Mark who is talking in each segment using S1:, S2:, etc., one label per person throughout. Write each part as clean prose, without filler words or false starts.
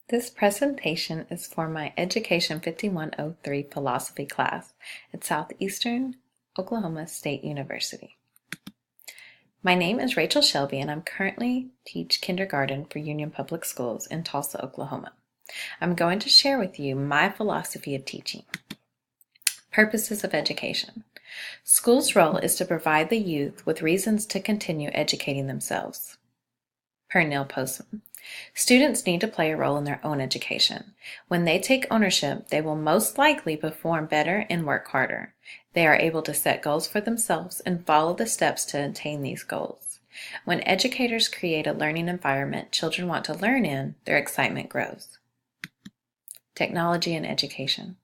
S1: This presentation is for my Education 5103 philosophy class at Southeastern Oklahoma State University. My name is Rachel Shelby and I'm currently teach kindergarten for Union Public Schools in Tulsa, Oklahoma. I'm going to share with you my philosophy of teaching. Purposes of education. School's role is to provide the youth with reasons to continue educating themselves. Per Neil Postman. Students need to play a role in their own education. When they take ownership, they will most likely perform better and work harder. They are able to set goals for themselves and follow the steps to attain these goals. When educators create a learning environment children want to learn in, their excitement grows. Technology and education.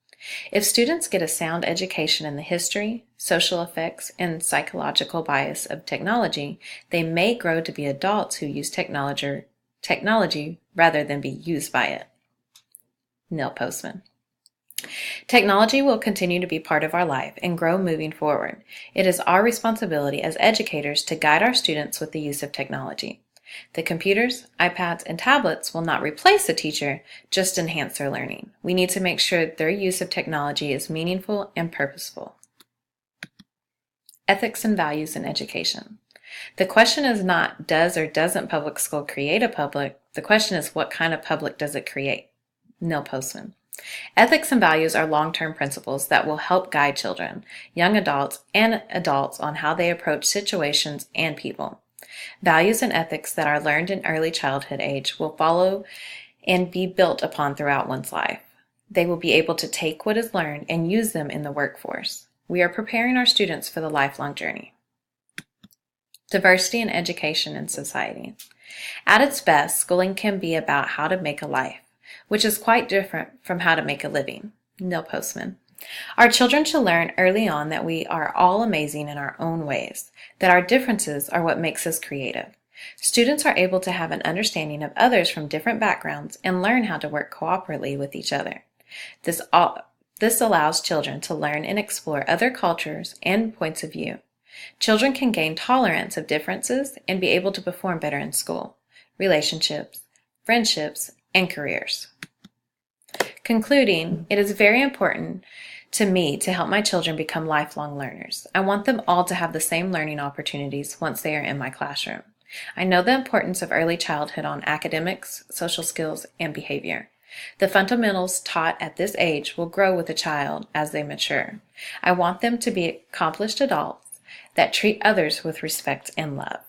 S1: If students get a sound education in the history, social effects, and psychological bias of technology, they may grow to be adults who use technology rather than be used by it. Neil Postman. Technology will continue to be part of our life and grow moving forward. It is our responsibility as educators to guide our students with the use of technology. The computers, iPads, and tablets will not replace the teacher, just enhance their learning. We need to make sure their use of technology is meaningful and purposeful. Ethics and values in education. The question is not, does or doesn't public school create a public? The question is, what kind of public does it create? Neil Postman. Ethics and values are long-term principles that will help guide children, young adults, and adults on how they approach situations and people. Values and ethics that are learned in early childhood age will follow and be built upon throughout one's life. They will be able to take what is learned and use them in the workforce. We are preparing our students for the lifelong journey. Diversity in education and society. At its best, schooling can be about how to make a life, which is quite different from how to make a living. Neil Postman. Our children should learn early on that we are all amazing in our own ways, that our differences are what makes us creative. Students are able to have an understanding of others from different backgrounds and learn how to work cooperatively with each other. This allows children to learn and explore other cultures and points of view. Children can gain tolerance of differences and be able to perform better in school, relationships, friendships, and careers. Concluding, it is very important to me to help my children become lifelong learners. I want them all to have the same learning opportunities once they are in my classroom. I know the importance of early childhood on academics, social skills, and behavior. The fundamentals taught at this age will grow with a child as they mature. I want them to be accomplished adults that treat others with respect and love.